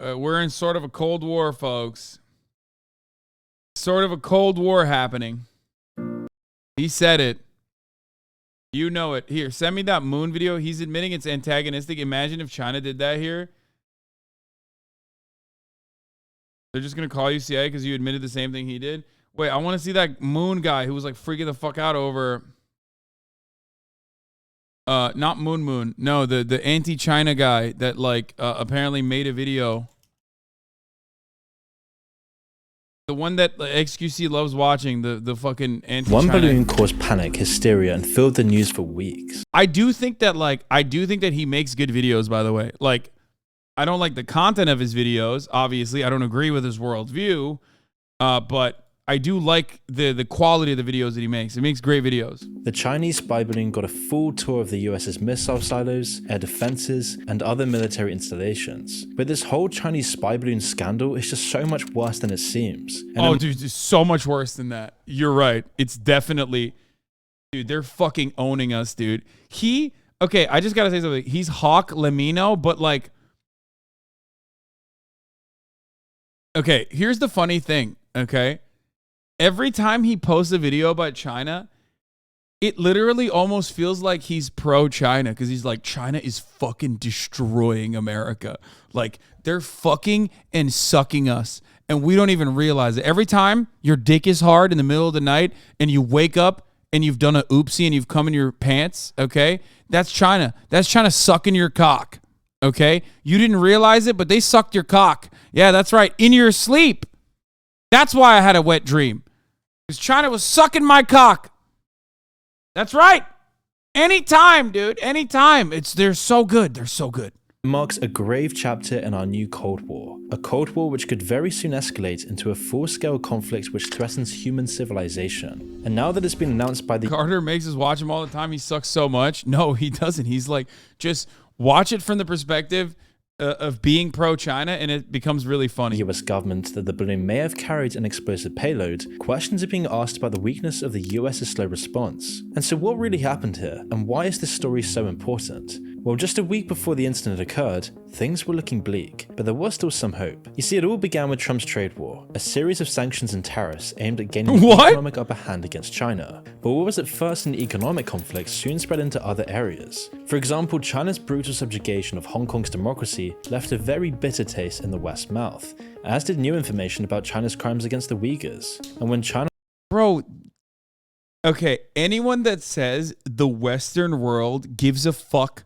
we're in sort of a Cold War, folks. Sort of a Cold War happening. He said it. You know it. Here, send me that moon video. He's admitting it's antagonistic. Imagine if China did that here. They're just going to call you CIA because you admitted the same thing he did. Wait, I want to see that moon guy who was like freaking the fuck out over... not Moon. No, the anti-China guy that like apparently made a video. The one that XQC loves watching, the fucking anti-China. One balloon caused panic, hysteria, and filled the news for weeks. I do think that he makes good videos, by the way. Like, I don't like the content of his videos, obviously. I don't agree with his worldview, but I do like the quality of the videos that he makes. He makes great videos. The Chinese spy balloon got a full tour of the US's missile silos, air defenses, and other military installations. But this whole Chinese spy balloon scandal is just so much worse than it seems. And dude, it's so much worse than that. You're right. It's definitely... Dude, they're fucking owning us, dude. Okay, I just gotta say something. He's Hawk Lemino, but like... Okay, here's the funny thing, okay? Every time he posts a video about China, it literally almost feels like he's pro-China because he's like, China is fucking destroying America. Like, they're fucking and sucking us, and we don't even realize it. Every time your dick is hard in the middle of the night and you wake up and you've done a oopsie and you've come in your pants, okay? That's China. That's China sucking your cock, okay? You didn't realize it, but they sucked your cock. Yeah, that's right. In your sleep. That's why I had a wet dream. Because China was sucking my cock. That's right. Anytime, dude. Anytime. They're so good. They're so good. Marks a grave chapter in our new Cold War. A Cold War which could very soon escalate into a full-scale conflict which threatens human civilization. And now that it's been announced by the... Carter makes us watch him all the time. He sucks so much. No, he doesn't. He's like, just watch it from the perspective of being pro-China, and it becomes really funny. US government that the balloon may have carried an explosive payload, questions are being asked about the weakness of the US's slow response. And so what really happened here, and why is this story so important? Well, just a week before the incident occurred, things were looking bleak, but there was still some hope. You see, it all began with Trump's trade war, a series of sanctions and tariffs aimed at gaining an economic upper hand against China. But what was at first an economic conflict soon spread into other areas. For example, China's brutal subjugation of Hong Kong's democracy left a very bitter taste in the West's mouth, as did new information about China's crimes against the Uyghurs. And when China... Bro, okay, anyone that says the Western world gives a fuck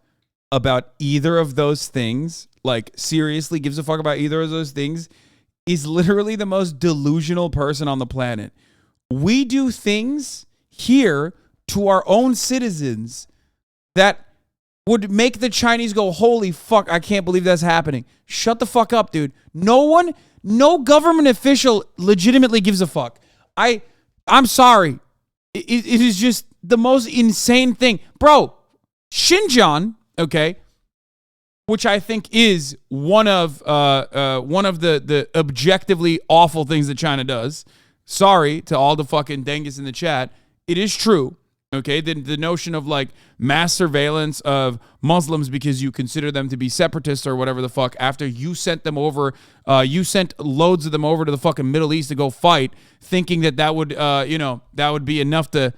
about either of those things, like seriously gives a fuck about either of those things, is literally the most delusional person on the planet. We do things here to our own citizens that would make the Chinese go, holy fuck, I can't believe that's happening. Shut the fuck up, dude. No government official legitimately gives a fuck. I'm sorry. It is just the most insane thing. Bro, Xinjiang, okay, which I think is one of the objectively awful things that China does. Sorry to all the fucking dingus in the chat. It is true. Okay, the notion of like mass surveillance of Muslims because you consider them to be separatists or whatever the fuck after you sent them over, you sent loads of them over to the fucking Middle East to go fight, thinking that would, that would be enough to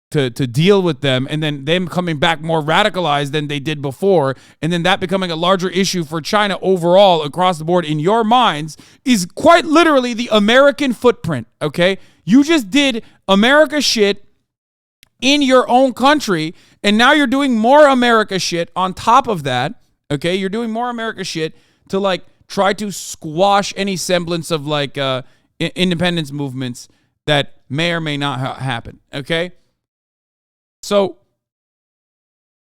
deal with them, and then them coming back more radicalized than they did before, and then that becoming a larger issue for China overall across the board in your minds is quite literally the American footprint, okay? You just did America shit in your own country, and now you're doing more America shit on top of that, okay? You're doing more America shit to like try to squash any semblance of like independence movements that may or may not happen, okay? So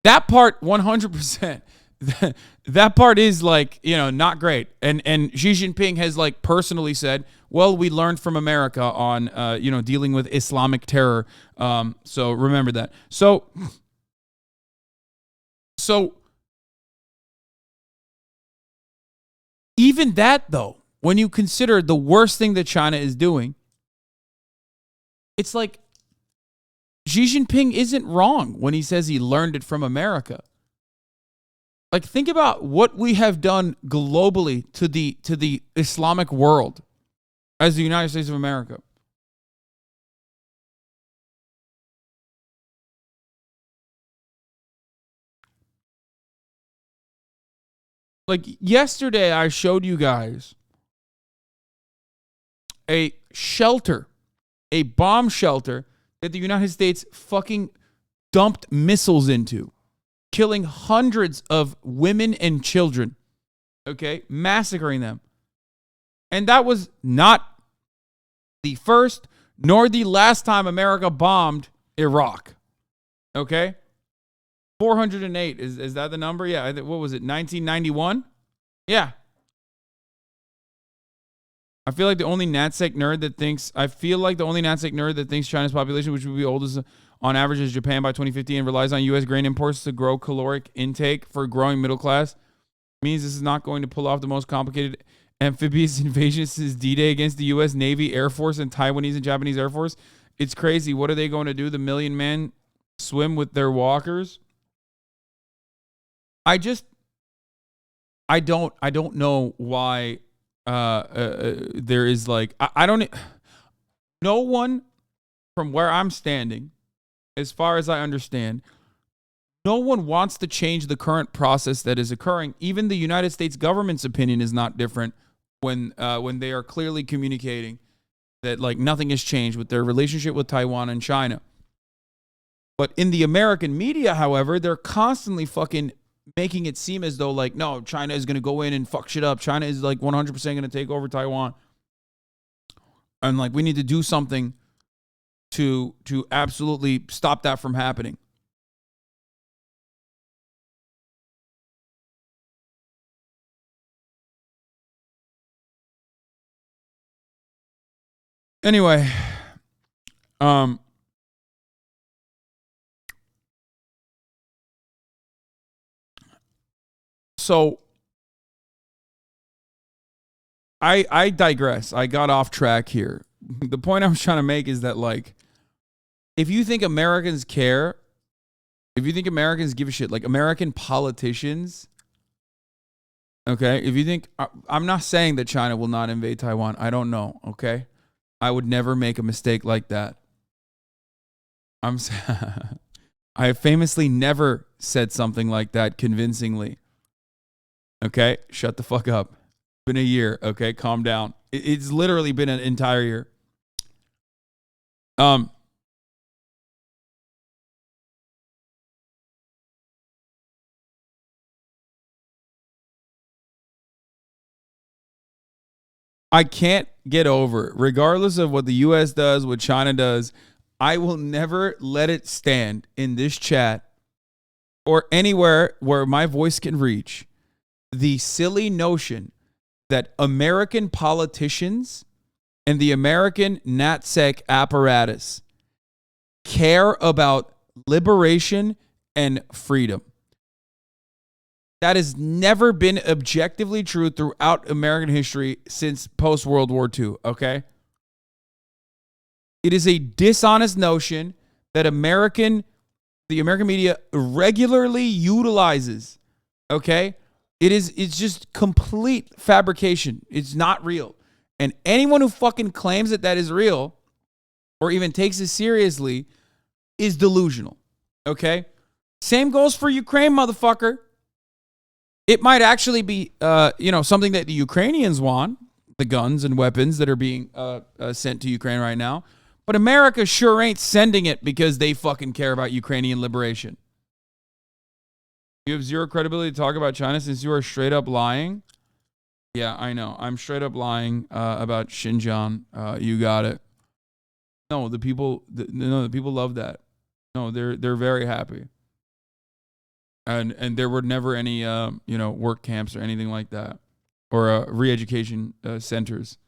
that part 100%, that part is like, not great. And Xi Jinping has like personally said, well, we learned from America on, dealing with Islamic terror. So remember that. So even that though, when you consider the worst thing that China is doing, it's like Xi Jinping isn't wrong when he says he learned it from America. Like, think about what we have done globally to the Islamic world as the United States of America. Like, yesterday I showed you guys a shelter, a bomb shelter that the United States fucking dumped missiles into, killing hundreds of women and children, okay, massacring them. And that was not the first nor the last time America bombed Iraq, okay? 408, is that the number? Yeah, what was it, 1991? Yeah. I feel like the only NatSec nerd that thinks China's population, which would be oldest on average as Japan by 2050 and relies on U.S. grain imports to grow caloric intake for a growing middle class, means this is not going to pull off the most complicated amphibious invasion since D-Day against the U.S. Navy, Air Force, and Taiwanese and Japanese Air Force. It's crazy. What are they going to do? The million men swim with their walkers? I don't know why there is like, no one from where I'm standing, as far as I understand, no one wants to change the current process that is occurring. Even the United States government's opinion is not different when they are clearly communicating that like nothing has changed with their relationship with Taiwan and China. But in the American media, however, they're constantly fucking making it seem as though like, no, China is going to go in and fuck shit up. China is like 100% going to take over Taiwan. And like, we need to do something to absolutely stop that from happening. Anyway, so I digress. I got off track here. The point I was trying to make is that like, if you think Americans care, if you think Americans give a shit, like American politicians, okay, if you think, I'm not saying that China will not invade Taiwan. I don't know, okay? I would never make a mistake like that. I have famously never said something like that convincingly. Okay, shut the fuck up. It's been a year, okay? Calm down. It's literally been an entire year. I can't get over, regardless of what the U.S. does, what China does, I will never let it stand in this chat or anywhere where my voice can reach the silly notion that American politicians and the American NatSec apparatus care about liberation and freedom. That has never been objectively true throughout American history since post-World War II, okay? It is a dishonest notion that the American media regularly utilizes, okay? It's just complete fabrication. It's not real. And anyone who fucking claims that is real or even takes it seriously is delusional, okay? Same goes for Ukraine, motherfucker. It might actually be, something that the Ukrainians want, the guns and weapons that are being sent to Ukraine right now. But America sure ain't sending it because they fucking care about Ukrainian liberation. You have zero credibility to talk about China since you are straight up lying. Yeah, I know. I'm straight up lying about Xinjiang. You got it. No, the people love that. No, they're very happy. And there were never any work camps or anything like that, or re-education centers.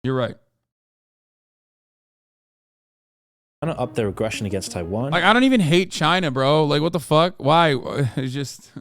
You're right. China up their aggression against Taiwan. Like, I don't even hate China, bro. Like, what the fuck? Why? It's just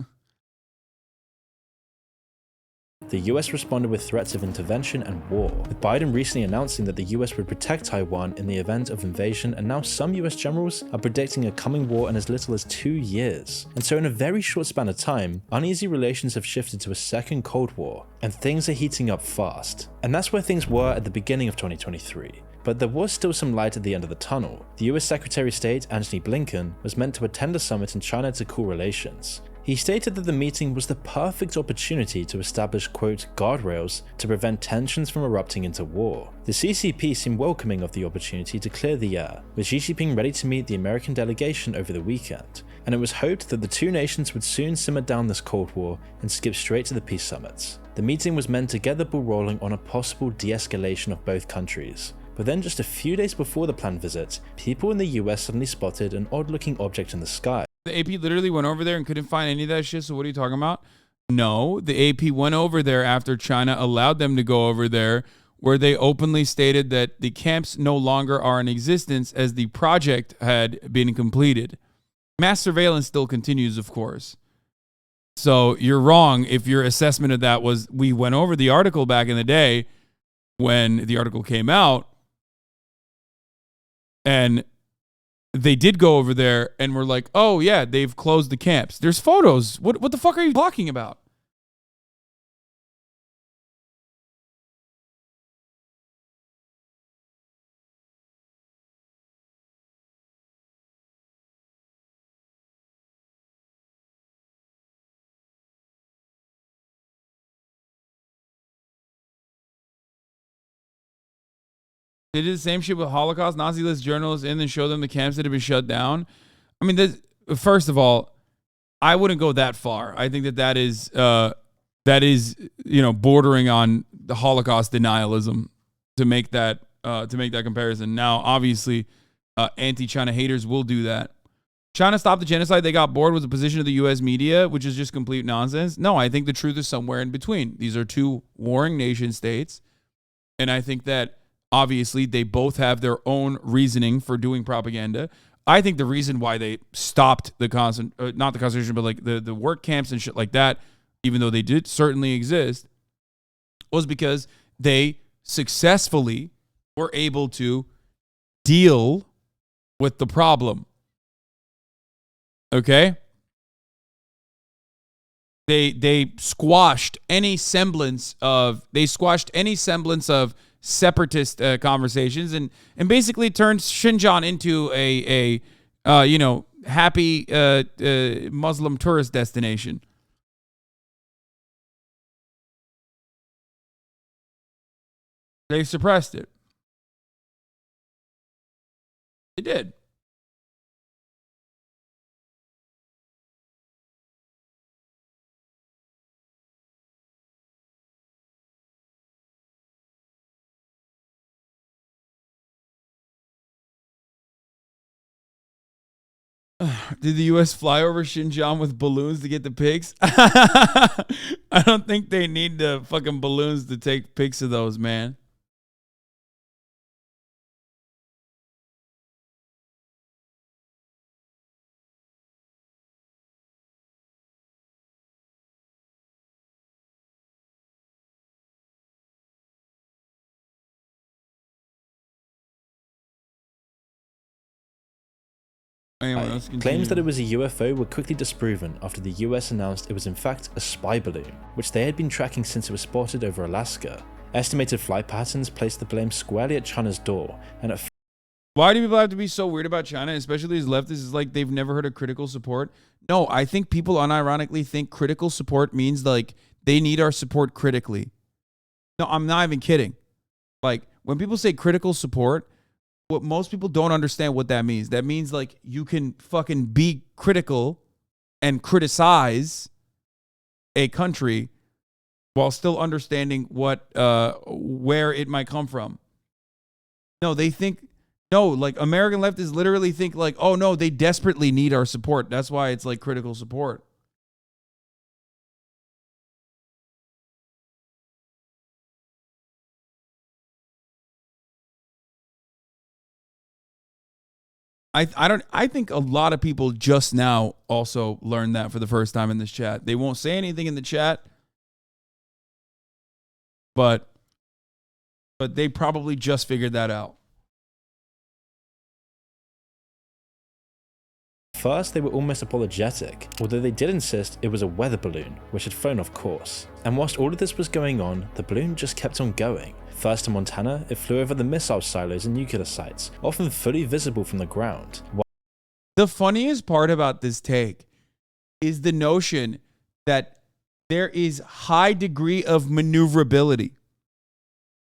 the US responded with threats of intervention and war, with Biden recently announcing that the US would protect Taiwan in the event of invasion, and now some US generals are predicting a coming war in as little as 2 years. And so in a very short span of time, uneasy relations have shifted to a second Cold War, and things are heating up fast. And that's where things were at the beginning of 2023. But there was still some light at the end of the tunnel. The US Secretary of State Antony Blinken was meant to attend a summit in China to cool relations. He stated that the meeting was the perfect opportunity to establish, quote, guardrails to prevent tensions from erupting into war. The CCP seemed welcoming of the opportunity to clear the air, with Xi Jinping ready to meet the American delegation over the weekend, and it was hoped that the two nations would soon simmer down this Cold War and skip straight to the peace summits. The meeting was meant to get the ball rolling on a possible de-escalation of both countries. But then just a few days before the planned visit, people in the US suddenly spotted an odd-looking object in the sky. The AP literally went over there and couldn't find any of that shit, so what are you talking about? No, the AP went over there after China allowed them to go over there, where they openly stated that the camps no longer are in existence as the project had been completed. Mass surveillance still continues, of course. So you're wrong if your assessment of that was, we went over the article back in the day when the article came out, and they did go over there and were like, oh, yeah, they've closed the camps. There's photos. What the fuck are you talking about? They did the same shit with Holocaust Nazi list journalists and then show them the camps that have been shut down. I mean, first of all, I wouldn't go that far. I think that is bordering on the Holocaust denialism to make that comparison. Now, obviously, anti-China haters will do that. China stopped the genocide. They got bored with the position of the U.S. media, which is just complete nonsense. No, I think the truth is somewhere in between. These are two warring nation states, and I think that obviously they both have their own reasoning for doing propaganda. I think the reason why they stopped the not the concentration, but like the work camps and shit like that, even though they did certainly exist, was because they successfully were able to deal with the problem. Okay? They squashed any semblance of separatist conversations and basically turned Xinjiang into a happy Muslim tourist destination. They suppressed it. They did. Did the U.S. fly over Xinjiang with balloons to get the pics? I don't think they need the fucking balloons to take pics of those, man. Claims that it was a UFO were quickly disproven after the US announced it was in fact a spy balloon, which they had been tracking since it was spotted over Alaska. Estimated flight patterns placed the blame squarely at China's door, and at why do people have to be so weird about China, especially as leftists? Is like they've never heard of critical support. No, I think people unironically think critical support means like they need our support critically. No, I'm not even kidding. Like when people say critical support, what most people don't understand what that means. That means like you can fucking be critical and criticize a country while still understanding where it might come from. No, they think like American leftists literally think like, oh no, they desperately need our support. That's why it's like critical support. I think a lot of people just now also learned that for the first time in this chat. They won't say anything in the chat. but they probably just figured that out. First, they were almost apologetic, although they did insist it was a weather balloon, which had flown off course. And whilst all of this was going on, the balloon just kept on going. First in Montana, it flew over the missile silos and nuclear sites, often fully visible from the ground. The funniest part about this take is the notion that there is high degree of maneuverability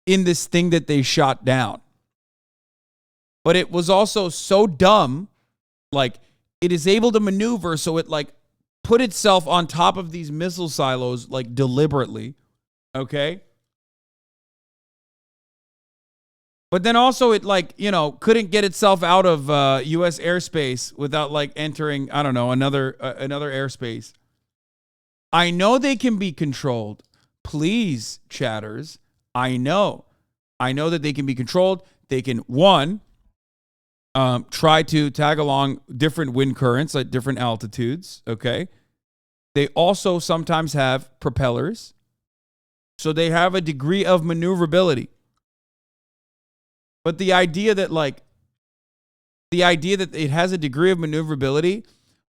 in this thing that they shot down. But it was also so dumb, like, it is able to maneuver, so it like put itself on top of these missile silos like deliberately, okay? But then also it like, you know, couldn't get itself out of U.S. airspace without like entering, I don't know, another airspace. I know they can be controlled. Please, chatters, I know that they can be controlled. They can, one, try to tag along different wind currents at different altitudes, okay? They also sometimes have propellers, so they have a degree of maneuverability. But the idea that it has a degree of maneuverability,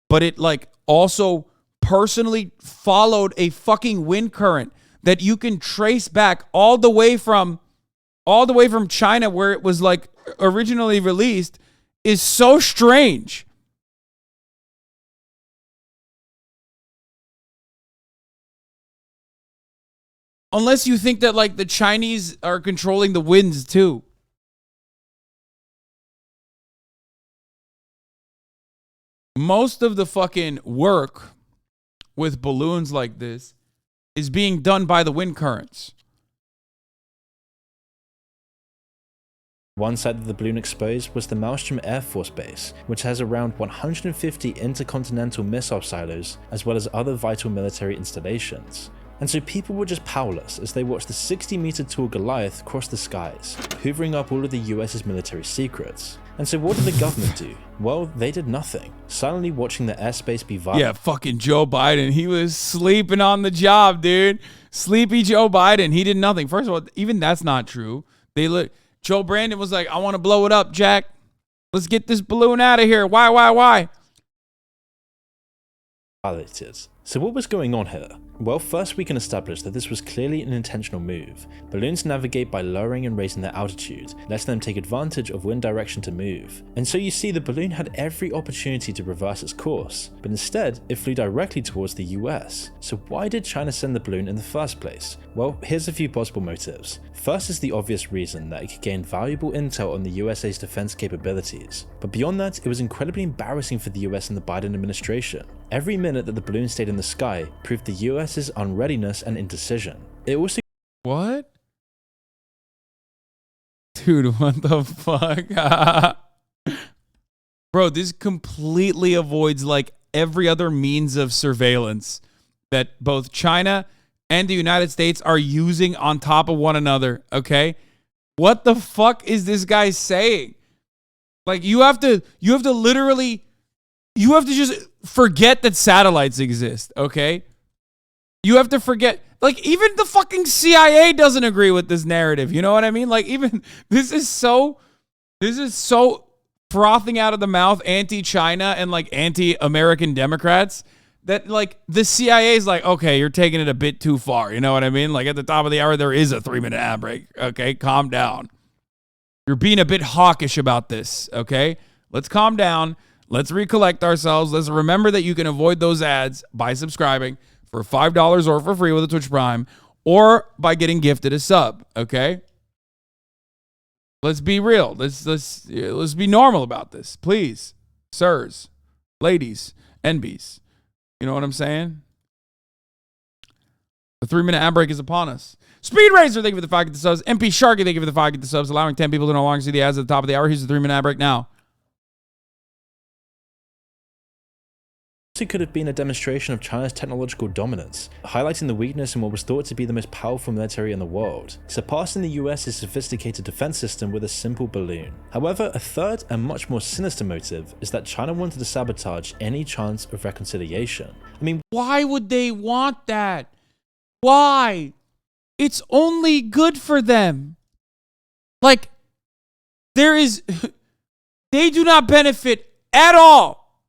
but it like also personally followed a fucking wind current that you can trace back all the way from China, where it was like originally released, is so strange. Unless you think that like the Chinese are controlling the winds too. Most of the fucking work with balloons like this is being done by the wind currents. One site that the balloon exposed was the Maelstrom Air Force Base, which has around 150 intercontinental missile silos, as well as other vital military installations. And so people were just powerless as they watched the 60-meter tall Goliath cross the skies, hoovering up all of the US's military secrets. And so what did the government do? Well, they did nothing, silently watching the airspace be violated. Yeah, fucking Joe Biden. He was sleeping on the job, dude. Sleepy Joe Biden. He did nothing. First of all, even that's not true. Joe Brandon was like, I want to blow it up, Jack. Let's get this balloon out of here. Why? So what was going on here? Well, first we can establish that this was clearly an intentional move. Balloons navigate by lowering and raising their altitude, letting them take advantage of wind direction to move. And so you see the balloon had every opportunity to reverse its course, but instead it flew directly towards the US. So why did China send the balloon in the first place? Well, here's a few possible motives. First is the obvious reason that it could gain valuable intel on the USA's defense capabilities. But beyond that, it was incredibly embarrassing for the US and the Biden administration. Every minute that the balloon stayed in the sky proved the US's unreadiness and indecision. It also— What? Dude, what the fuck? Bro, this completely avoids like every other means of surveillance that both China and the United States are using on top of one another, okay? What the fuck is this guy saying? Like you have to just forget that satellites exist, okay? You have to forget, like even the fucking CIA doesn't agree with this narrative, you know what I mean? Like even this is so frothing out of the mouth anti-China and like anti-American Democrats that like the CIA is like, okay, you're taking it a bit too far, you know what I mean? Like at the top of the hour there is a 3-minute ad break, okay? Calm down. You're being a bit hawkish about this, okay? Let's calm down. Let's recollect ourselves. Let's remember that you can avoid those ads by subscribing for $5 or for free with a Twitch Prime or by getting gifted a sub, okay? Let's be real. Let's be normal about this, please. Sirs, ladies, NBs. You know what I'm saying? The 3-minute ad break is upon us. Speed Racer, thank you for the 5 get the subs. MP Sharky, thank you for the 5 get the subs, allowing 10 people to no longer see the ads at the top of the hour. Here's the 3-minute ad break now. It could have been a demonstration of China's technological dominance, highlighting the weakness in what was thought to be the most powerful military in the world, surpassing the US's sophisticated defense system with a simple balloon. However, a third and much more sinister motive is that China wanted to sabotage any chance of reconciliation. I mean, why would they want that? Why? it's only good for them. Like, they do not benefit at all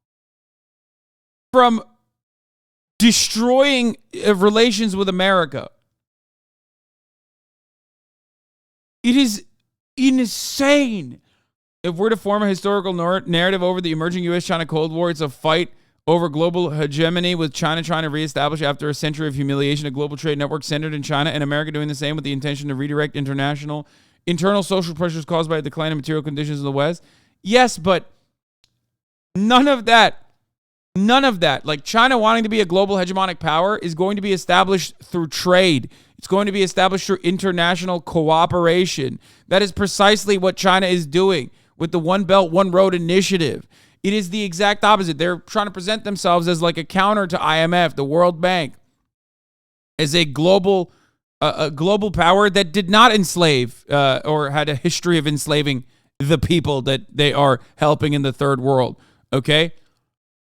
from destroying relations with America. It is insane. If we're to form a historical narrative over the emerging U.S.-China Cold War, it's a fight over global hegemony, with China trying to reestablish, after a century of humiliation, a global trade network centered in China, and America doing the same with the intention to redirect internal social pressures caused by a decline in material conditions in the West. Yes, but none of that, like China wanting to be a global hegemonic power, is going to be established through trade. It's going to be established through international cooperation. That is precisely what China is doing with the One Belt, One Road initiative. It is the exact opposite. They're trying to present themselves as like a counter to IMF, the World Bank, as a global power that did not enslave or had a history of enslaving the people that they are helping in the third world. Okay?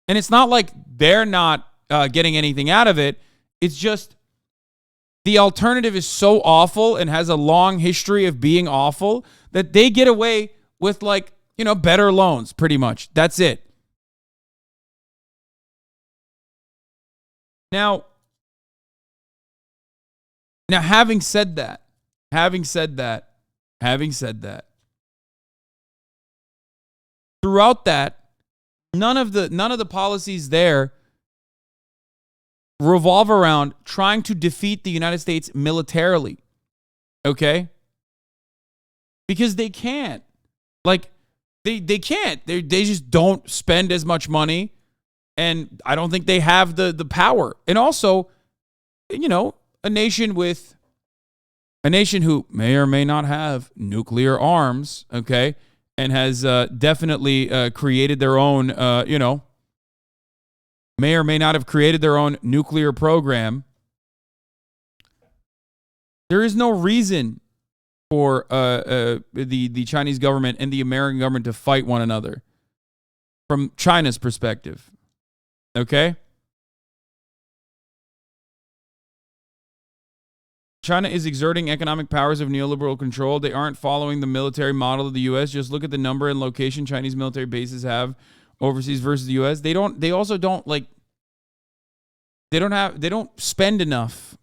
And it's not like they're not getting anything out of it. It's just the alternative is so awful and has a long history of being awful that they get away with, like, better loans, pretty much. That's it. Now, having said that, throughout that, none of the policies there revolve around trying to defeat the United States militarily. Okay? Because they can't. Like, they can't. They just don't spend as much money, and I don't think they have the power. And also, a nation who may or may not have nuclear arms, okay, and has definitely created their own, may or may not have created their own nuclear program. There is no reason for the Chinese government and the American government to fight one another from China's perspective. Okay? China is exerting economic powers of neoliberal control. They aren't following the military model of the U.S. Just look at the number and location Chinese military bases have overseas versus the U.S. They don't spend enough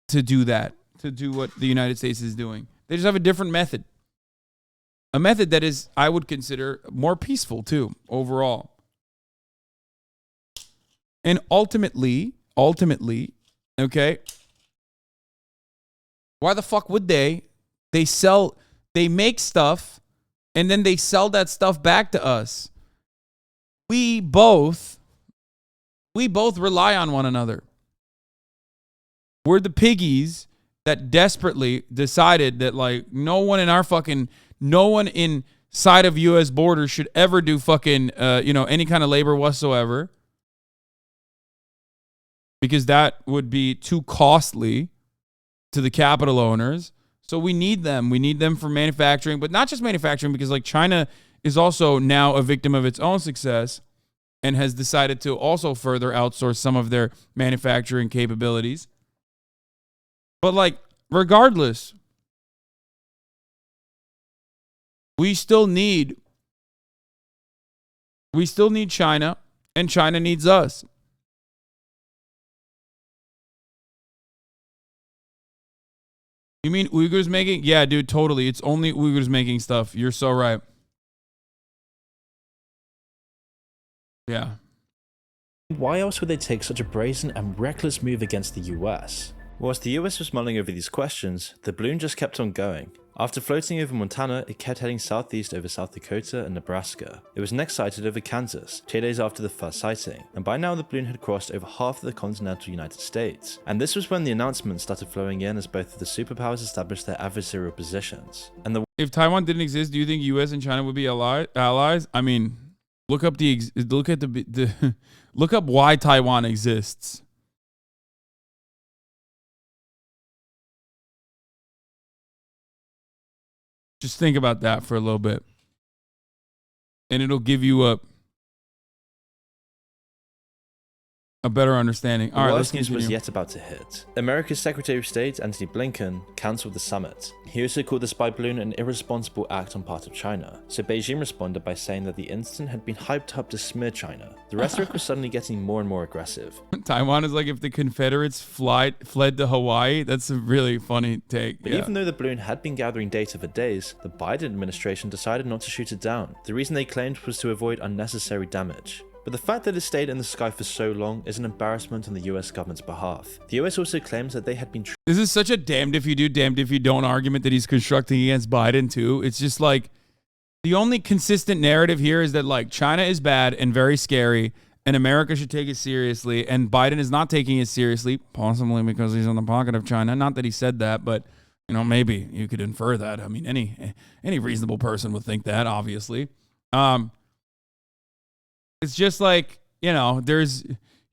to do that, to do what the United States is doing. They just have a different method. A method that is, I would consider, more peaceful too, overall. And ultimately, okay, why the fuck would they? They make stuff, and then they sell that stuff back to us. We both rely on one another. We're the piggies that desperately decided that, like, no one inside of U.S. borders should ever do fucking, any kind of labor whatsoever, because that would be too costly to the capital owners. So we need them. We need them for manufacturing, but not just manufacturing, because, like, China is also now a victim of its own success and has decided to also further outsource some of their manufacturing capabilities. But, like, regardless, we still need China, and China needs us. You mean Uyghurs making? Yeah, dude, totally. It's only Uyghurs making stuff. You're so right. Yeah. Why else would they take such a brazen and reckless move against the US? Whilst the US was mulling over these questions, the balloon just kept on going. After floating over Montana, it kept heading southeast over South Dakota and Nebraska. It was next sighted over Kansas, 2 days after the first sighting, and by now the balloon had crossed over half of the continental United States. And this was when the announcements started flowing in as both of the superpowers established their adversarial positions. If Taiwan didn't exist, do you think US and China would be allies? I mean, look up look up why Taiwan exists. Just think about that for a little bit. And it'll give you a better understanding. All right, let's worst news was continue. yet about to hit. America's Secretary of State, Antony Blinken, cancelled the summit. He also called the spy balloon an irresponsible act on part of China. So Beijing responded by saying that the incident had been hyped up to smear China. The rhetoric was suddenly getting more and more aggressive. Taiwan is like if the Confederates fled to Hawaii. That's a really funny take. But even though the balloon had been gathering data for days, the Biden administration decided not to shoot it down. The reason they claimed was to avoid unnecessary damage. But the fact that it stayed in the sky for so long is an embarrassment on the US government's behalf. The US also claims that they had been This is such a damned if you do, damned if you don't argument that he's constructing against Biden too. It's just like the only consistent narrative here is that like China is bad and very scary and America should take it seriously, and Biden is not taking it seriously, possibly because he's in the pocket of China. Not that he said that, but you know, maybe you could infer that. I mean, any reasonable person would think that, obviously. It's just like, you know, he's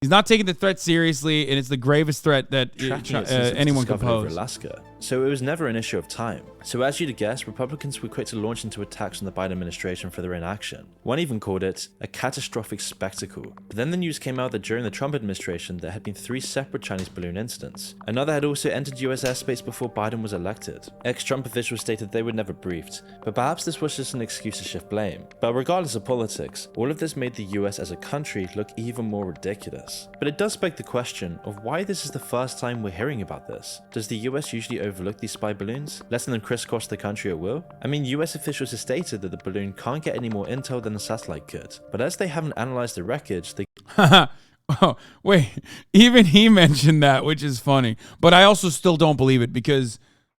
not taking the threat seriously, and it's the gravest threat that anyone could pose. Over Alaska. So it was never an issue of time. So as you'd guess, Republicans were quick to launch into attacks on the Biden administration for their inaction. One even called it a catastrophic spectacle. But then the news came out that during the Trump administration, there had been 3 separate Chinese balloon incidents. Another had also entered US airspace before Biden was elected. Ex-Trump officials stated they were never briefed, but perhaps this was just an excuse to shift blame. But regardless of politics, all of this made the US as a country look even more ridiculous. But it does beg the question of why this is the first time we're hearing about this. Does the US usually overlook these spy balloons, letting them crisscross the country at will? I mean, US officials have stated that the balloon can't get any more intel than the satellite could, but as they haven't analyzed the wreckage, they Oh, wait, even he mentioned that, which is funny. But I also still don't believe it because,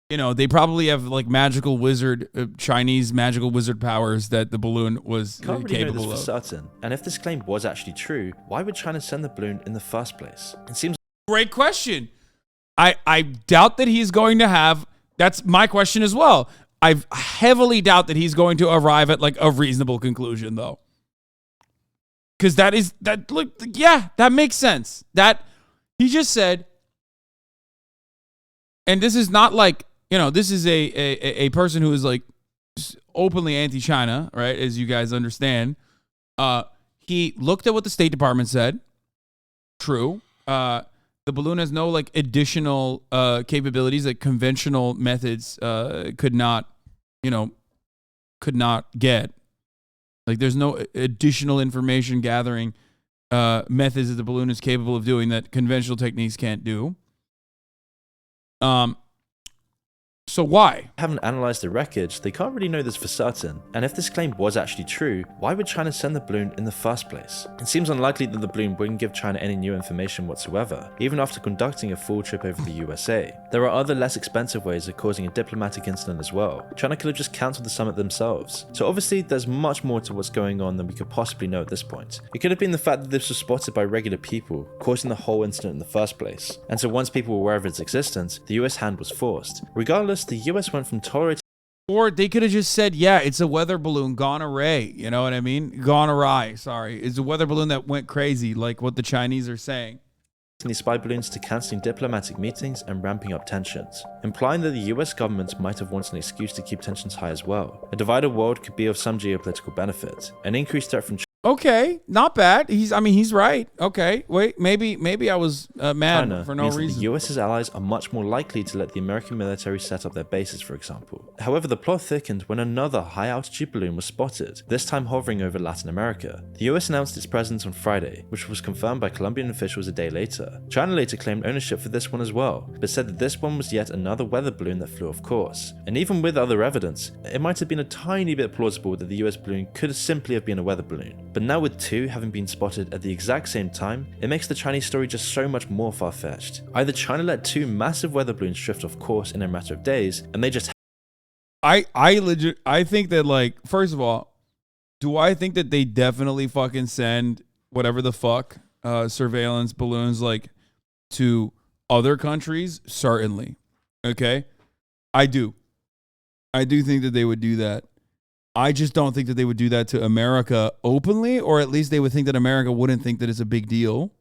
you know, they probably have like magical wizard, Chinese magical wizard powers that the balloon was can't really capable know this for of. certain. And if this claim was actually true, why would China send the balloon in the first place? It seems Great question. I doubt that he's going to have, that's my question as well. I heavily doubt that he's going to arrive at like a reasonable conclusion though. Because that makes sense. That he just said, and this is not like, you know, this is a person who is like openly anti-China, right? As you guys understand. He looked at what the State Department said. True. The balloon has no like additional capabilities that conventional methods could not get. Like there's no additional information gathering methods that the balloon is capable of doing that conventional techniques can't do. So why? Haven't analyzed the wreckage, they can't really know this for certain. And if this claim was actually true, why would China send the balloon in the first place? It seems unlikely that the balloon wouldn't give China any new information whatsoever, even after conducting a full trip over the USA. There are other less expensive ways of causing a diplomatic incident as well. China could have just cancelled the summit themselves. So obviously there's much more to what's going on than we could possibly know at this point. It could have been the fact that this was spotted by regular people, causing the whole incident in the first place. And so once people were aware of its existence, the US hand was forced. Regardless, the US went from tolerating, or they could have just said, yeah, it's a weather balloon gone awry. You know what I mean? Gone awry. Sorry. It's a weather balloon that went crazy, like what the Chinese are saying. these spy balloons to cancelling diplomatic meetings and ramping up tensions, implying that the US government might have wanted an excuse to keep tensions high as well. A divided world could be of some geopolitical benefit. An increased threat from Okay, not bad. He's right. Okay, wait, maybe I was mad China for no means reason. that the US's allies are much more likely to let the American military set up their bases, for example. However, the plot thickened when another high-altitude balloon was spotted, this time hovering over Latin America. The US announced its presence on Friday, which was confirmed by Colombian officials a day later. China later claimed ownership for this one as well, but said that this one was yet another weather balloon that flew off course. And even with other evidence, it might have been a tiny bit plausible that the US balloon could simply have been a weather balloon. But now with two having been spotted at the exact same time, it makes the Chinese story just so much more far-fetched. Either China let two massive weather balloons drift off course in a matter of days, and they just I think that, like, first of all, do I think that they definitely fucking send whatever the fuck surveillance balloons like to other countries? Certainly. Okay? I do think that they would do that. I just don't think that they would do that to America openly, or at least they would think that America wouldn't think that it's a big deal.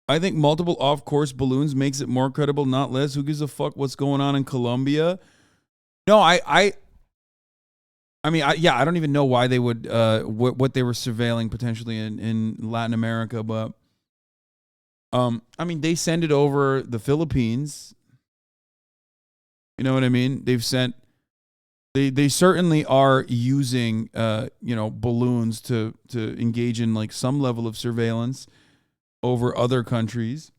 I think multiple off-course balloons makes it more credible, not less. Who gives a fuck what's going on in Colombia? No, I I mean, I don't even know why they would what they were surveilling potentially in Latin America, but I mean, they send it over the Philippines. You know what I mean? They certainly are using balloons to engage in like some level of surveillance over other countries.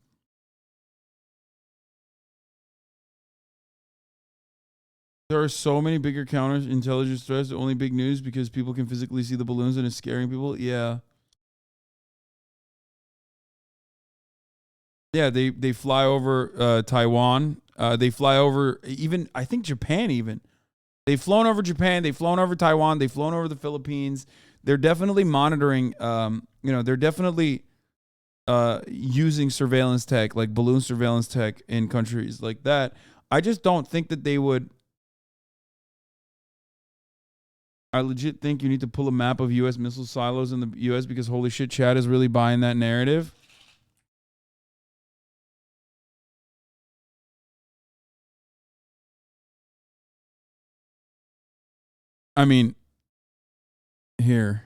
There are so many bigger counterintelligence threats. Only big news because people can physically see the balloons and it's scaring people. Yeah. Yeah, they fly over Taiwan. They fly over even I think Japan even. They've flown over Japan. They've flown over Taiwan. They've flown over the Philippines. They're definitely monitoring. They're definitely using surveillance tech, like balloon surveillance tech, in countries like that. I just don't think that they would. I legit think you need to pull a map of U.S. missile silos in the U.S. because holy shit, Chad is really buying that narrative. I mean, here.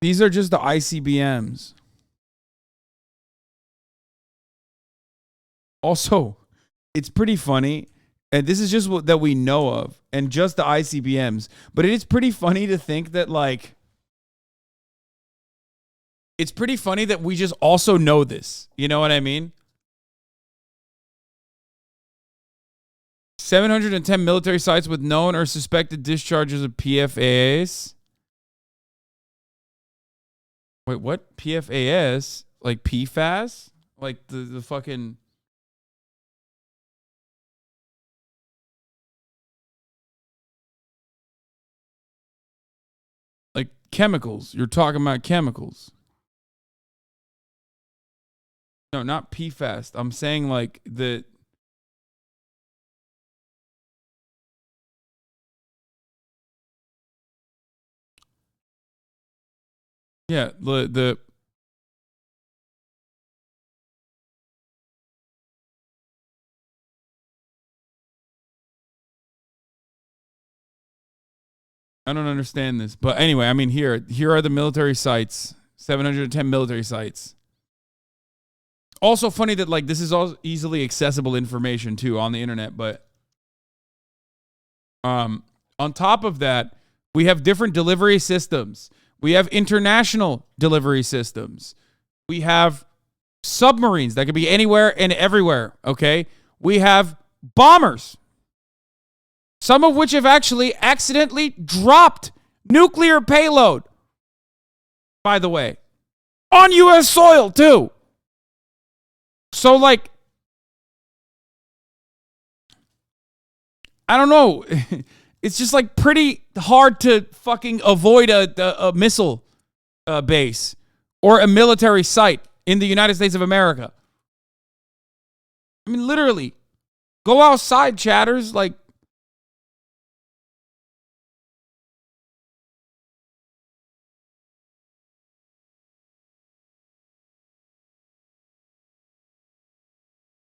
These are just the ICBMs. Also, it's pretty funny, and this is just what that we know of, and just the ICBMs. But it is pretty funny to think that like, it's pretty funny that we just also know this. You know what I mean? 710 military sites with known or suspected discharges of PFAS. Wait, what? PFAS? Like PFAS? Like the fucking. Like chemicals. You're talking about chemicals. No, not PFAS. I'm saying like the. Yeah, the I don't understand this. But anyway, I mean here are the military sites. 710 military sites. Also funny that like this is all easily accessible information too on the internet, but on top of that, we have different delivery systems. We have international delivery systems. We have submarines that could be anywhere and everywhere, okay? We have bombers, some of which have actually accidentally dropped nuclear payload, by the way, on U.S. soil, too. So, like, I don't know. It's just, like, pretty hard to fucking avoid a missile base or a military site in the United States of America. I mean, literally, go outside, chatters. Like,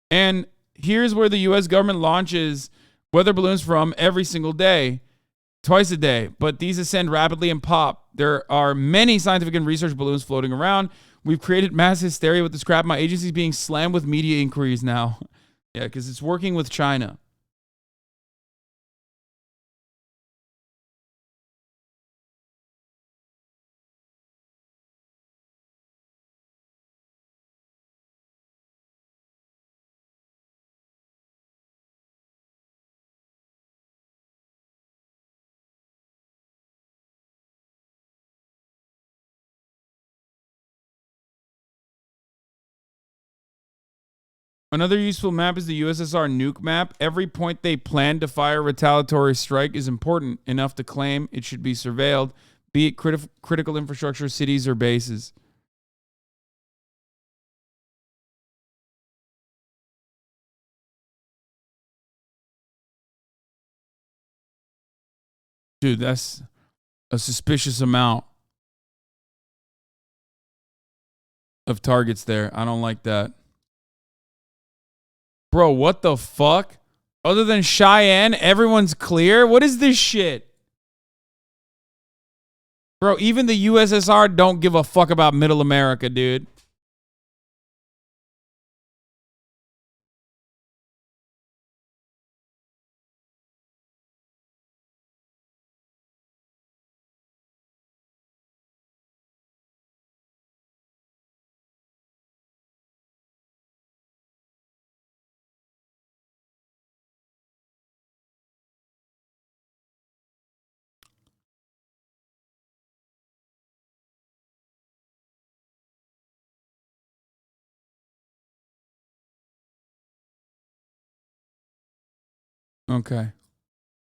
and here's where the U.S. government launches weather balloons from every single day, twice a day. But these ascend rapidly and pop. There are many scientific and research balloons floating around. We've created mass hysteria with this crap. My agency's being slammed with media inquiries now. Yeah, because it's working with China. Another useful map is the USSR nuke map. Every point they plan to fire a retaliatory strike is important enough to claim it should be surveilled, be it critical infrastructure, cities, or bases. Dude, that's a suspicious amount. of targets there. I don't like that. Bro, what the fuck? Other than Cheyenne, everyone's clear? What is this shit? Bro, even the USSR don't give a fuck about Middle America, dude. Okay.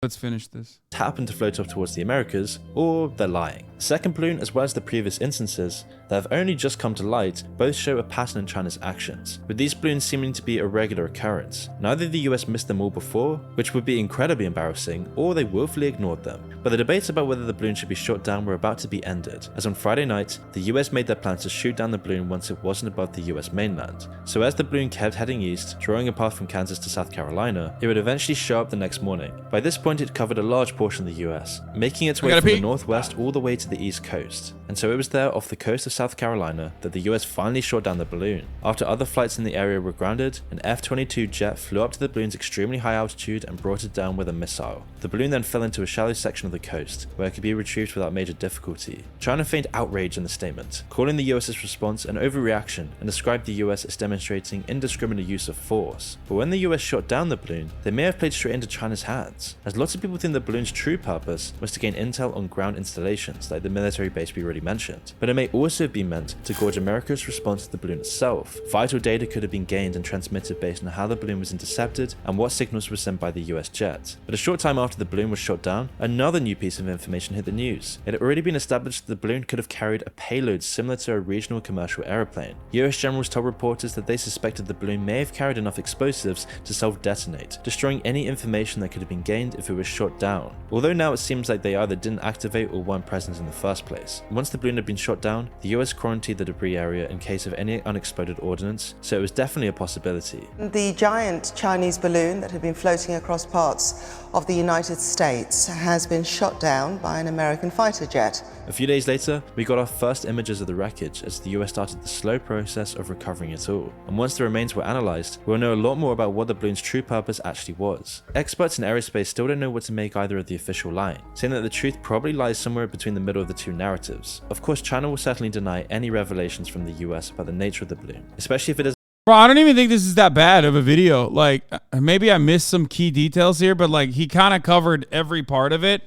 Let's finish this. Happen to float off towards the Americas, or they're lying. The second balloon, as well as the previous instances that have only just come to light, both show a pattern in China's actions, with these balloons seeming to be a regular occurrence. Neither the US missed them all before, which would be incredibly embarrassing, or they willfully ignored them. But the debates about whether the balloon should be shot down were about to be ended, as on Friday night, the US made their plans to shoot down the balloon once it wasn't above the US mainland. So as the balloon kept heading east, drawing a path from Kansas to South Carolina, it would eventually show up the next morning. By this point, it covered a large portion of the US, making its way from the northwest all the way to the east coast. And so it was there off the coast of South Carolina that the US finally shot down the balloon. After other flights in the area were grounded, an F-22 jet flew up to the balloon's extremely high altitude and brought it down with a missile. The balloon then fell into a shallow section of the coast, where it could be retrieved without major difficulty. China feigned outrage in the statement, calling the US's response an overreaction and described the US as demonstrating indiscriminate use of force. But when the US shot down the balloon, they may have played straight into China's hands, as lots of people think the balloon's true purpose was to gain intel on ground installations like the military base we already mentioned. But it may also have been meant to gauge America's response to the balloon itself. Vital data could have been gained and transmitted based on how the balloon was intercepted and what signals were sent by the US jet. But a short time after the balloon was shot down, another new piece of information hit the news. It had already been established that the balloon could have carried a payload similar to a regional commercial aeroplane. US generals told reporters that they suspected the balloon may have carried enough explosives to self-detonate, destroying any information that could have been gained if it was shot down. Although now it seems like they either didn't activate or weren't present in the first place. Once the balloon had been shot down, the US quarantined the debris area in case of any unexploded ordnance, so it was definitely a possibility. The giant Chinese balloon that had been floating across parts of the United States has been shot down by an American fighter jet. A few days later, we got our first images of the wreckage as the US started the slow process of recovering it all. And once the remains were analysed, we'll know a lot more about what the balloon's true purpose actually was. Experts in aerospace still don't know what to make either of the official line, saying that the truth probably lies somewhere between the middle of the two narratives. Of course, China will certainly deny any revelations from the US about the nature of the balloon, especially if it is. Bro, I don't even think this is that bad of a video. Like, maybe I missed some key details here, but like he kind of covered every part of it.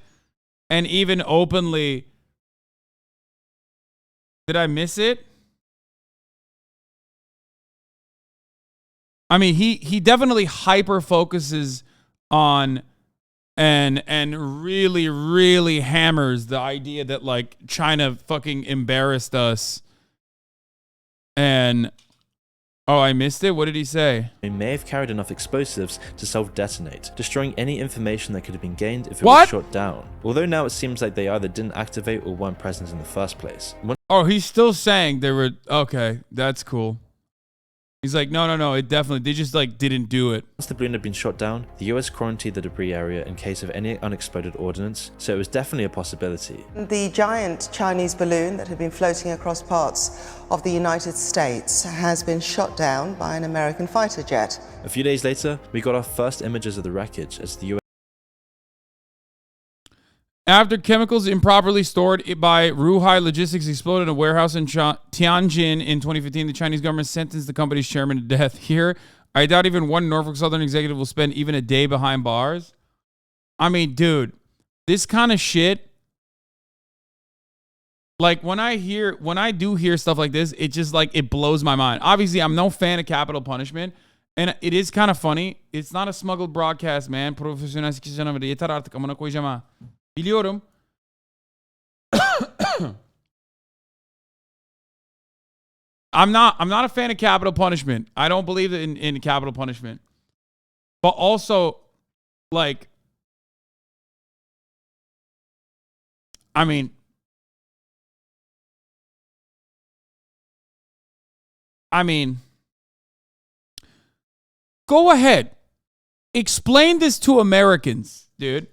And even openly, did I miss it? I mean, he definitely hyper focuses on and really hammers the idea that like China fucking embarrassed us. And oh, I missed it? What did he say? It may have carried enough explosives to self-detonate, destroying any information that could have been gained if it was shot down. Although now it seems like they either didn't activate or weren't present in the first place. Oh, he's still saying they were... Okay, that's cool. He's like, no, it definitely... They just, like, didn't do it. Once the balloon had been shot down, the US quarantined the debris area in case of any unexploded ordnance, so it was definitely a possibility. The giant Chinese balloon that had been floating across parts of the United States has been shot down by an American fighter jet. A few days later, we got our first images of the wreckage as the US. After chemicals improperly stored by Ruhai Logistics exploded in a warehouse in Tianjin in 2015, the Chinese government sentenced the company's chairman to death. Here, I doubt even one Norfolk Southern executive will spend even a day behind bars. I mean, dude, this kind of shit, like when I do hear stuff like this, it just like, it blows my mind. Obviously, I'm no fan of capital punishment. And it is kind of funny. It's not a smuggled broadcast, man. Profesyonel sikici canavarı. Yeter artık, amına koyacağım ha. Biliyorum. I'm not a fan of capital punishment. I don't believe in capital punishment. But also, like, I mean, I mean, go ahead. Explain this to Americans, dude.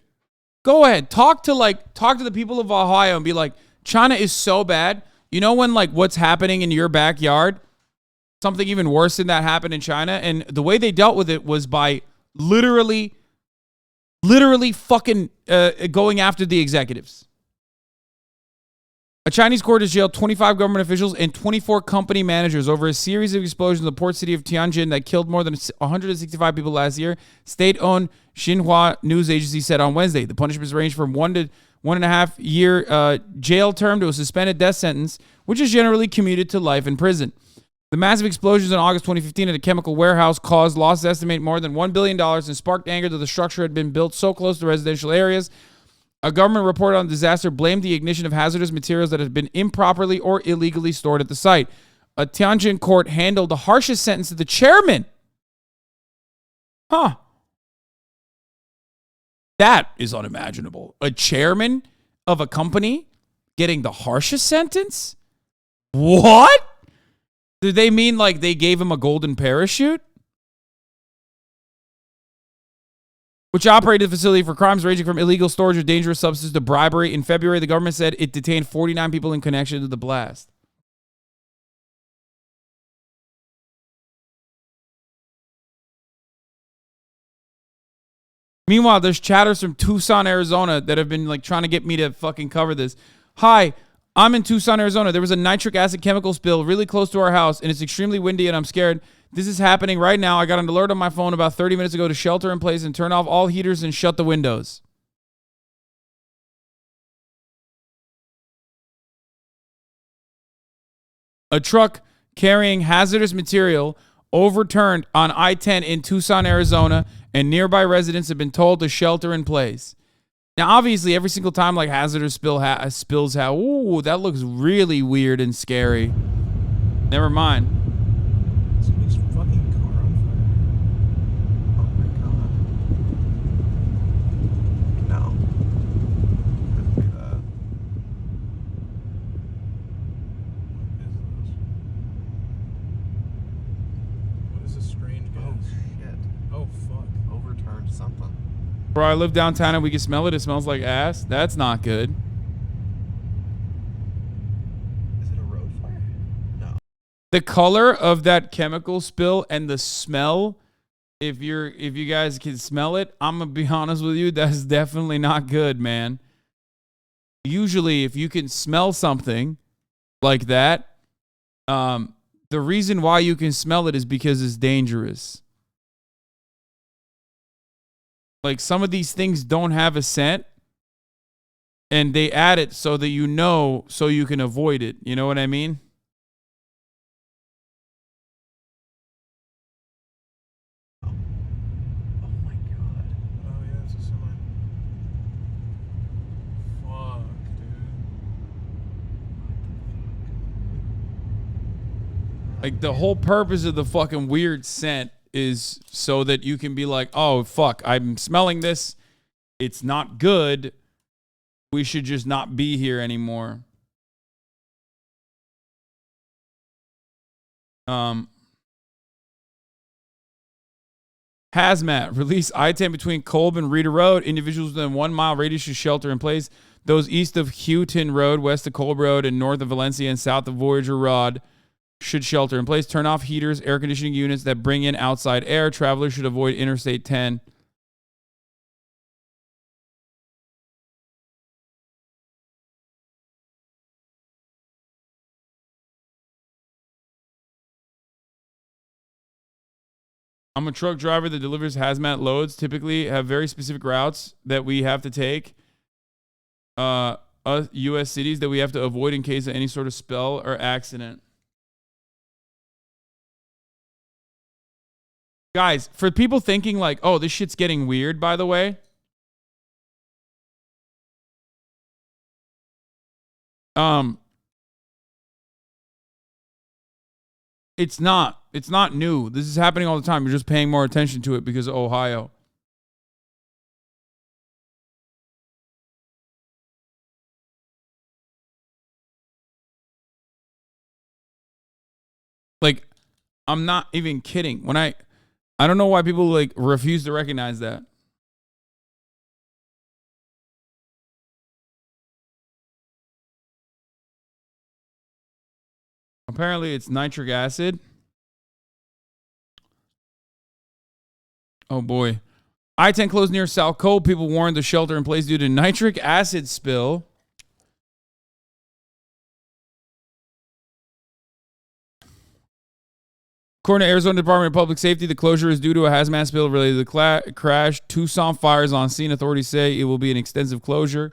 Go ahead. Talk to the people of Ohio and be like, China is so bad. You know when like what's happening in your backyard, something even worse than that happened in China, and the way they dealt with it was by literally fucking going after the executives. A Chinese court has jailed 25 government officials and 24 company managers over a series of explosions in the port city of Tianjin that killed more than 165 people last year. State-owned Xinhua news agency said on Wednesday. The punishments range from 1 to 1.5 year jail term to a suspended death sentence, which is generally commuted to life in prison. The massive explosions in August 2015 at a chemical warehouse caused losses estimated more than $1 billion and sparked anger that the structure had been built so close to residential areas. A government report on the disaster blamed the ignition of hazardous materials that had been improperly or illegally stored at the site. A Tianjin court handled the harshest sentence to the chairman. Huh. That is unimaginable. A chairman of a company getting the harshest sentence? What? Do they mean like they gave him a golden parachute? Which operated the facility for crimes ranging from illegal storage of dangerous substances to bribery. In February, the government said it detained 49 people in connection to the blast. Meanwhile, there's chatters from Tucson, Arizona that have been like trying to get me to fucking cover this. Hi, I'm in Tucson, Arizona. There was a nitric acid chemical spill really close to our house, and it's extremely windy, and I'm scared. This is happening right now. I got an alert on my phone about 30 minutes ago to shelter in place and turn off all heaters and shut the windows. A truck carrying hazardous material overturned on I-10 in Tucson, Arizona, and nearby residents have been told to shelter in place. Now, obviously, every single time like hazardous spills out, ooh, that looks really weird and scary. Never mind. Somebody's fucking car on fire. Oh my god. No. Couldn't be that. What is this? What is this strange gas? Oh shit. Oh fuck. Overturned something. Bro, I live downtown and we can smell it. It smells like ass. That's not good. Is it a road fire? No. The color of that chemical spill and the smell, if you guys can smell it, I'm gonna be honest with you, that's definitely not good, man. Usually, if you can smell something like that, the reason why you can smell it is because it's dangerous. Like some of these things don't have a scent, and they add it so that you know, so you can avoid it. You know what I mean? Oh my god. Oh yeah, it's a semi. Fuck, dude. Like the whole purpose of the fucking weird scent is so that you can be like, oh, fuck, I'm smelling this. It's not good. We should just not be here anymore. Hazmat. Release I-10 between Kolb and Reeder Road. Individuals within 1 mile radius should shelter in place. Those east of Houghton Road, west of Kolb Road, and north of Valencia and south of Voyager Road should shelter in place. Turn off heaters, air conditioning units that bring in outside air. Travelers should avoid Interstate 10. I'm a truck driver that delivers hazmat loads. Typically have very specific routes that we have to take. U.S. cities that we have to avoid in case of any sort of spill or accident. Guys, for people thinking like, oh, this shit's getting weird, by the way. It's not. It's not new. This is happening all the time. You're just paying more attention to it because of Ohio. Like, I'm not even kidding. I don't know why people like refuse to recognize that. Apparently, it's nitric acid. Oh boy. I-10 closed near South Cove. People warned to shelter in place due to nitric acid spill. According to Arizona Department of Public Safety, the closure is due to a hazmat spill related to the crash. Tucson fires on scene. Authorities say it will be an extensive closure.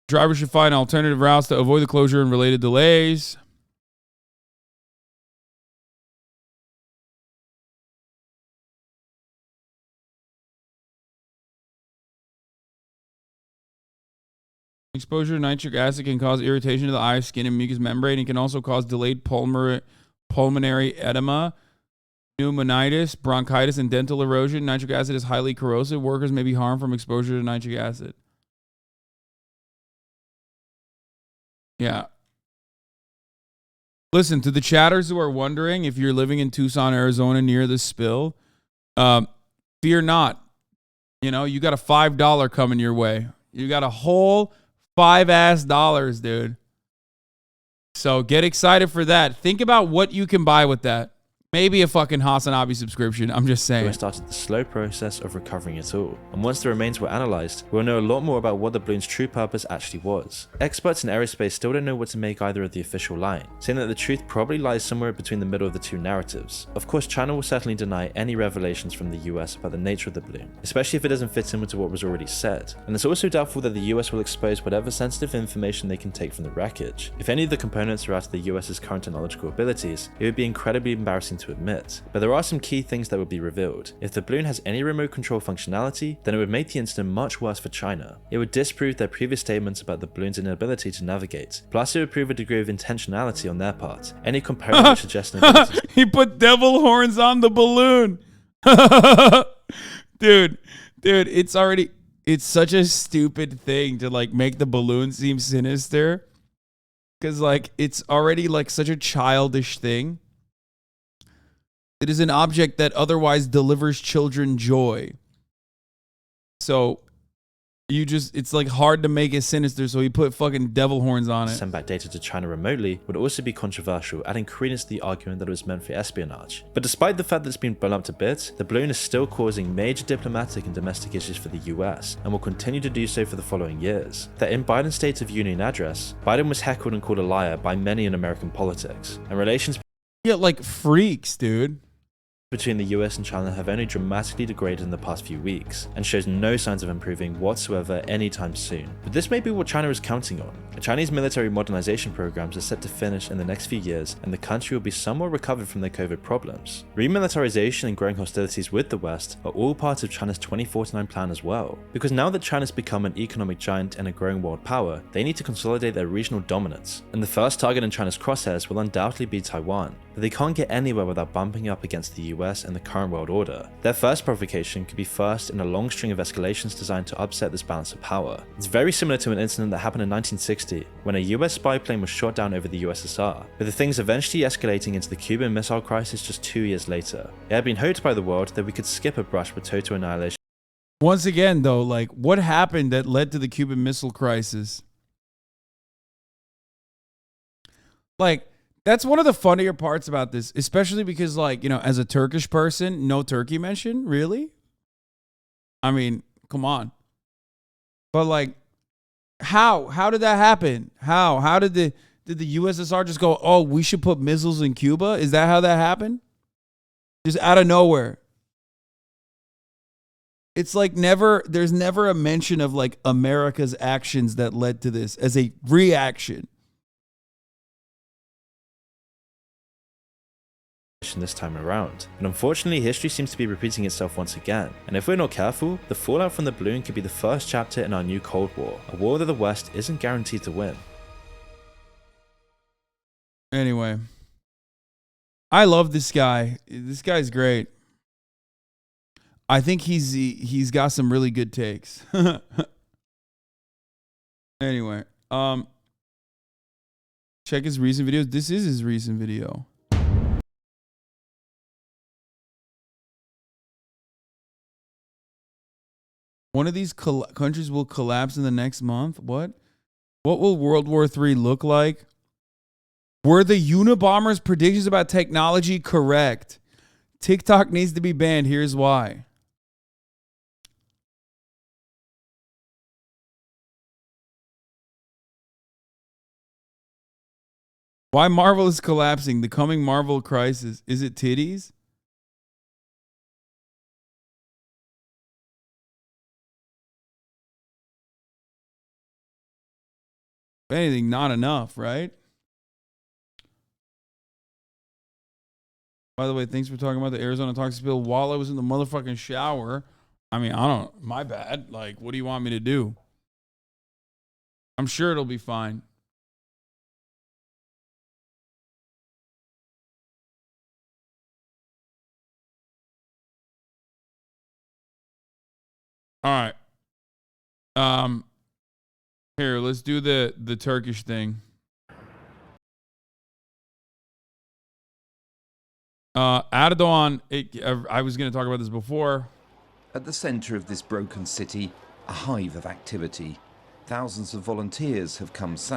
Drivers should find alternative routes to avoid the closure and related delays. Exposure to nitric acid can cause irritation to the eye, skin, and mucous membrane. It can also cause delayed pulmonary edema, pneumonitis, bronchitis, and dental erosion. Nitric acid is highly corrosive. Workers may be harmed from exposure to nitric acid. Yeah. Listen, to the chatters who are wondering if you're living in Tucson, Arizona near the spill, fear not. You know, you got a $5 coming your way. You got a whole $5 dude. So get excited for that. Think about what you can buy with that. Maybe a fucking HasanAbi subscription. I'm just saying. We started the slow process of recovering it all. And once the remains were analysed, we'll know a lot more about what the balloon's true purpose actually was. Experts in aerospace still don't know what to make either of the official line, saying that the truth probably lies somewhere between the middle of the two narratives. Of course, China will certainly deny any revelations from the US about the nature of the balloon, especially if it doesn't fit in with what was already said. And it's also doubtful that the US will expose whatever sensitive information they can take from the wreckage. If any of the components are out of the US's current technological abilities, it would be incredibly embarrassing to admit, but there are some key things that would be revealed. If the balloon has any remote control functionality, then it would make the incident much worse for China. It would disprove their previous statements about the balloon's inability to navigate, plus it would prove a degree of intentionality on their part. Any component which suggests an ability he put devil horns on the balloon. dude, it's such a stupid thing to like make the balloon seem sinister, because like it's already like such a childish thing. It is an object that otherwise delivers children joy. So it's like hard to make it sinister, so he put fucking devil horns on it. Send back data to China remotely would also be controversial, adding credence to the argument that it was meant for espionage. But despite the fact that it's been blown up to bits, the balloon is still causing major diplomatic and domestic issues for the US, and will continue to do so for the following years. That in Biden's State of Union address, Biden was heckled and called a liar by many in American politics, and relations like freaks, dude. between the US and China have only dramatically degraded in the past few weeks, and shows no signs of improving whatsoever anytime soon. But this may be what China is counting on. The Chinese military modernization programs are set to finish in the next few years, and the country will be somewhat recovered from their COVID problems. Remilitarization and growing hostilities with the West are all part of China's 2049 plan as well, because now that China's become an economic giant and a growing world power, they need to consolidate their regional dominance, and the first target in China's crosshairs will undoubtedly be Taiwan. But they can't get anywhere without bumping up against the US and the current world order. Their first provocation could be first in a long string of escalations designed to upset this balance of power. It's very similar to an incident that happened in 1960, when a US spy plane was shot down over the USSR, with the things eventually escalating into the Cuban Missile Crisis just 2 years later. It had been hoped by the world that we could skip a brush with total annihilation. Once again, though, like, what happened that led to the Cuban Missile Crisis? Like, that's one of the funnier parts about this, especially because, like, you know, as a Turkish person, no Turkey mention, really? I mean, come on. But, like, how did that happen? How did the USSR just go, oh, we should put missiles in Cuba? Is that how that happened? Just out of nowhere. It's like there's never a mention of, like, America's actions that led to this as a reaction. This time around. But unfortunately, history seems to be repeating itself once again, and if we're not careful, the fallout from the balloon could be the first chapter in our new Cold War, a war that the West isn't guaranteed to win. Anyway, I love this guy. This guy's great. I think he's got some really good takes. Anyway, check his recent videos. This is his recent video. One of these countries will collapse in the next month. What? What will World War III look like? Were the Unabomber's predictions about technology correct? TikTok needs to be banned. Here's why. Why Marvel is collapsing. The coming Marvel crisis. Is it titties? If anything, not enough, right? By the way, thanks for talking about the Arizona toxic spill while I was in the motherfucking shower. I mean, I don't, my bad. Like, what do you want me to do? I'm sure it'll be fine. All right. Here, let's do the Turkish thing. Erdogan, I was going to talk about this before. At the centre of this broken city, a hive of activity. Thousands of volunteers have come south.